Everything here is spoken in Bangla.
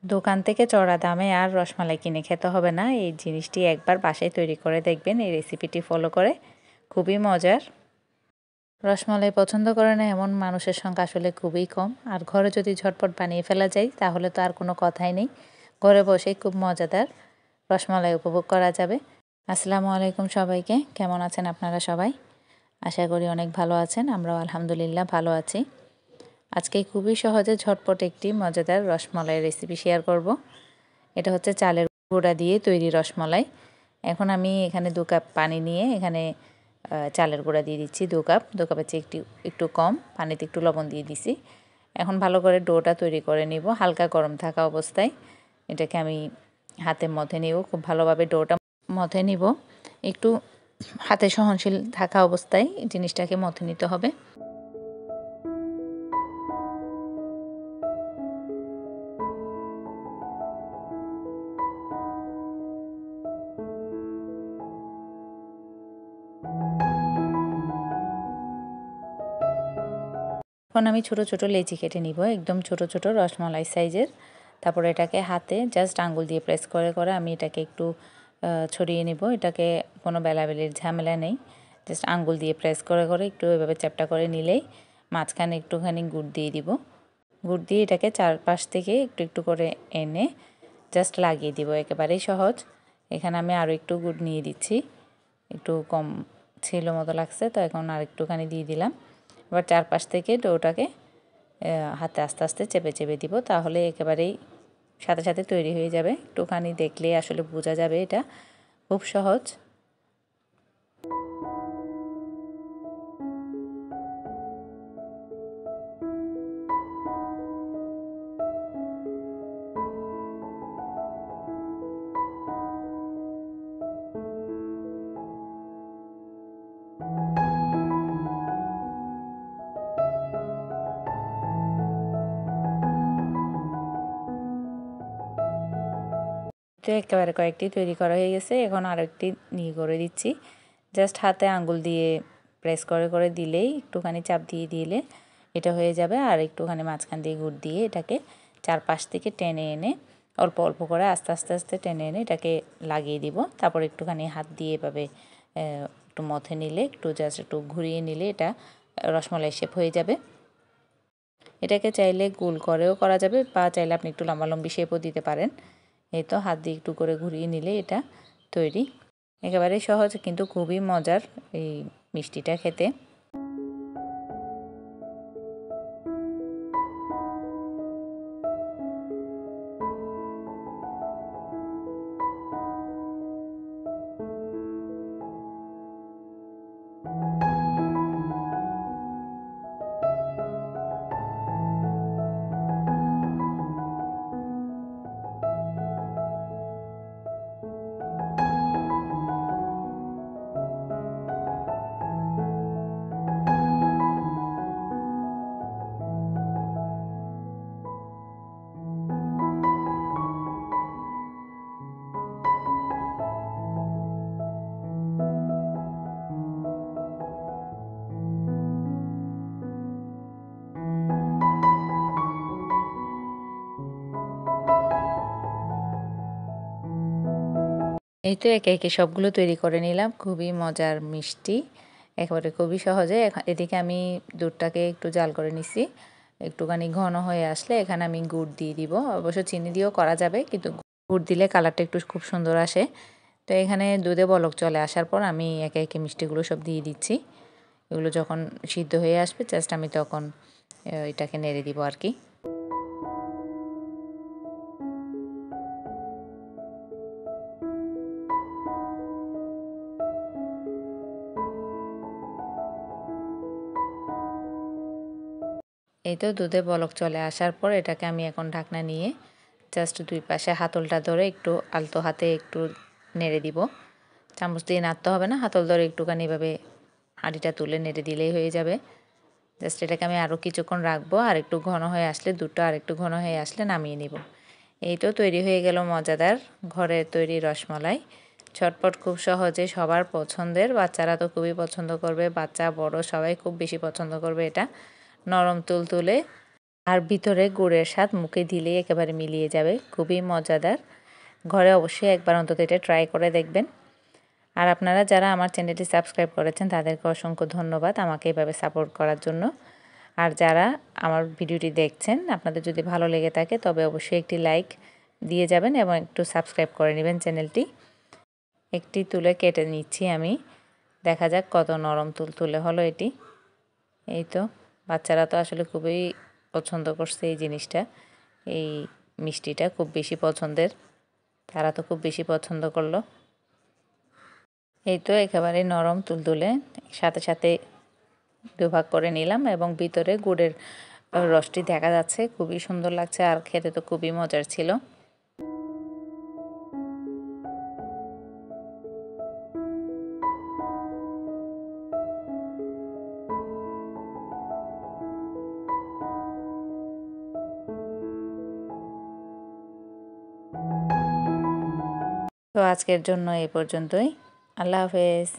দোকান থেকে চড়া দামে আর রসমালাই কিনে খেতে হবে না। এই জিনিসটি একবার বাসায় তৈরি করে দেখবেন, এই রেসিপিটি ফলো করে। খুবই মজার। রসমালাই পছন্দ করে না এমন মানুষের সংখ্যা আসলে খুবই কম। আর ঘরে যদি ঝটপট বানিয়ে ফেলা যায় তাহলে তো আর কোনো কথাই নেই। ঘরে বসেই খুব মজাদার রসমালাই উপভোগ করা যাবে। আসসালামু আলাইকুম সবাইকে, কেমন আছেন আপনারা সবাই? আশা করি অনেক ভালো আছেন। আমরাও আলহামদুলিল্লাহ ভালো আছি। আজকে খুবই সহজে ঝটপট একটি মজাদার রসমালাই রেসিপি শেয়ার করব। এটা হচ্ছে চালের গুঁড়া দিয়ে তৈরি রসমালাই। এখন আমি এখানে 2 কাপ পানি নিয়ে এখানে চালের গুঁড়া দিয়ে দিচ্ছি 2 কাপ। 2 কাপের চেয়ে একটু কম, পানিতে একটু লবণ দিয়ে দিছি। এখন ভালো করে ডোটা তৈরি করে নিব হালকা গরম থাকা অবস্থায়। এটাকে আমি হাতে মথে নিব, খুব ভালোভাবে ডোটা মথে নিব। একটু হাতে সহনশীল থাকা অবস্থায় জিনিসটাকে মথে নিতে হবে। এখন আমি ছোট ছোট লেচি কেটে নিব, একদম ছোট ছোট রসমালাই সাইজের। তারপরে এটাকে হাতে জাস্ট আঙ্গুল দিয়ে প্রেস করে করে আমি এটাকে একটু ছড়িয়ে নিব। এটাকে কোনো বেলাবেলির ঝামেলা নেই, জাস্ট আঙ্গুল দিয়ে প্রেস করে করে একটু এভাবে চ্যাপটা করে নিলেই মাঝখানে একটুখানি গুড় দিয়ে দিব। গুড় দিয়ে এটাকে চারপাশ থেকে একটু একটু করে এনে জাস্ট লাগিয়ে দিব। একেবারেই সহজ। এখানে আমি আরও একটু গুড় নিয়ে দিচ্ছি, একটু কম ছিল মতো লাগছে, তো এখন আর একটুখানি দিয়ে দিলাম। এবার চারপাশ থেকে ডোটাকে হাতে আস্তে আস্তে চেপে চেপে দিব, তাহলে একেবারেই সাথে সাথে তৈরি হয়ে যাবে। একটুখানি দেখলে আসলে বোঝা যাবে এটা খুব সহজ। তো একেবারে কয়েকটি তৈরি করা হয়ে গেছে। এখন আরেকটি নিয়ে করে দিচ্ছি। জাস্ট হাতে আঙ্গুল দিয়ে প্রেস করে করে দিলেই, একটুখানি চাপ দিয়ে দিলে এটা হয়ে যাবে। আর একটুখানি মাঝখান দিয়ে গুড় দিয়ে এটাকে চারপাশ থেকে টেনে এনে অল্প অল্প করে আস্তে আস্তে আস্তে টেনে এনে এটাকে লাগিয়ে দিব। তারপর একটুখানি হাত দিয়ে এভাবে একটু মথে নিলে, একটু জাস্ট একটু ঘুরিয়ে নিলে এটা রসমালাই শেপ হয়ে যাবে। এটাকে চাইলে গোল করেও করা যাবে, বা চাইলে আপনি একটু লম্বালম্বি শেপও দিতে পারেন। এই তো হাত দিয়ে একটু করে ঘুরিয়ে নিলে এটা তৈরি। একেবারেই সহজ, কিন্তু খুবই মজার এই মিষ্টিটা খেতে। এই তো একে একে সবগুলো তৈরি করে নিলাম। খুবই মজার মিষ্টি, একেবারে খুবই সহজে। এদিকে আমি দুধটাকে একটু জাল করে নিছি। একটুখানি ঘন হয়ে আসলে এখানে আমি গুড় দিয়ে দিব। অবশ্য চিনি দিয়েও করা যাবে, কিন্তু গুড় দিলে কালারটা একটু খুব সুন্দর আসে। তো এখানে দুধে বলক চলে আসার পর আমি একে একে মিষ্টিগুলো সব দিয়ে দিচ্ছি। এগুলো যখন সিদ্ধ হয়ে আসবে জাস্ট আমি তখন এটাকে নেড়ে দিব আর কি। এই তো দুধে বলক চলে আসার পর এটাকে আমি এখন ঢাকনা নিয়ে জাস্ট দুই পাশে হাতলটা ধরে একটু আলতো হাতে একটু নেড়ে দিব। চামচ দিয়ে নাড়তে হবে না, হাতল ধরে একটুখানি এভাবে হাঁড়িটা তুলে নেড়ে দিলেই হয়ে যাবে। জাস্ট এটাকে আমি আরও কিছুক্ষণ রাখবো, আর একটু ঘন হয়ে আসলে, দুধটা আর একটু ঘন হয়ে আসলে নামিয়ে নিব। এই তো তৈরি হয়ে গেল মজাদার ঘরের তৈরি রসমালাই। ঝটপট, খুব সহজে, সবার পছন্দের। বাচ্চারা তো খুবই পছন্দ করবে, বাচ্চা বড় সবাই খুব বেশি পছন্দ করবে এটা। নরম তুলতুলে আর ভিতরে গুড়ের স্বাদ মুখে দিলেই একেবারে মিলিয়ে যাবে, খুবই মজাদার। ঘরে অবশ্যই একবার অন্তত এটা ট্রাই করে দেখবেন। আর আপনারা যারা আমার চ্যানেলটি সাবস্ক্রাইব করেছেন তাদেরকে অসংখ্য ধন্যবাদ আমাকে এভাবে সাপোর্ট করার জন্য। আর যারা আমার ভিডিওটি দেখছেন, আপনাদের যদি ভালো লেগে থাকে তবে অবশ্যই একটি লাইক দিয়ে যাবেন এবং একটু সাবস্ক্রাইব করে নেবেন চ্যানেলটি। একটি তুলে কেটে নিচ্ছি আমি, দেখা যাক কত নরম তুলতুলে হলো এটি। এই তো, বাচ্চারা তো আসলে খুবই পছন্দ করছে এই জিনিসটা, এই মিষ্টিটা খুব বেশি পছন্দের, তারা তো খুব বেশি পছন্দ করলো। এই তো একেবারে নরম তুলতুলে, সাথে সাথে দুভাগ করে নিলাম এবং ভিতরে গুড়ের রসটি দেখা যাচ্ছে, খুবই সুন্দর লাগছে আর খেতে তো খুবই মজার ছিল। তো আজকের জন্য এই পর্যন্তই। আল্লাহ হাফেজ।